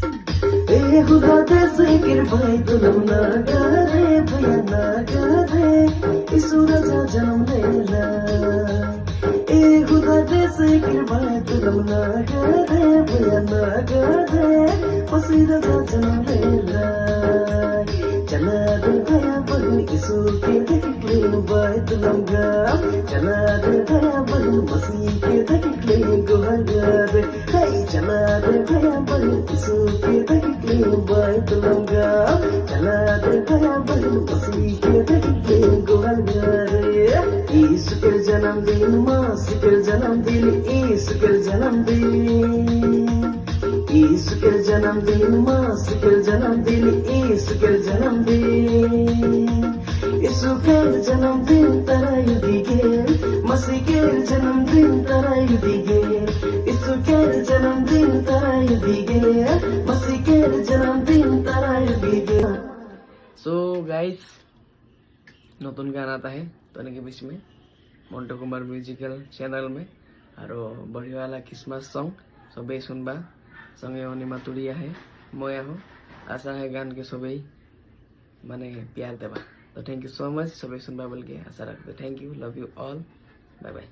ए खुदा दे जिक्र भाई तुलम ना करे भैया ना करे सूरज जन्म देला ए खुदा दे जिक्र भाई तुलम ना करे भैया ना करे सूरज जन्म देला चला दे भैया बहन इसू के देखले भाई तुलम गा चला दे भैया बहन मसी के देखले गोहर हे चला दे भैया बहन इसू के देखले भाई तुलम गा चला दे भैया बहन मसी के देखले गोहर यीशु के जन्मदिन मसीह के जन्मदिन यीशु के जन्मदिन यीशु के जन्मदिन मसीह के जन्मदिन यीशु के जन्मदिन यीशु के जन्मदिन तराई दिगे मसीह के जन्मदिन तराई दिगे यीशु के जन्मदिन तराई दिगे मसीह के जन्मदिन तराई दिगे। सो गाइस नतुन गान आता है तने के बीच में मोन्टो कुमार म्यूजिकल चैनल में और बढ़िया वाला क्रिसमस सॉन्ग सबे सुनबा संगे अनिमा तुड़िया है मोया हो आशा है गान के सबे माने प्यार देवा। तो थैंक यू सो मच सबे सुनबा बोल के आशा रखते। Thank you, love you all, bye bye.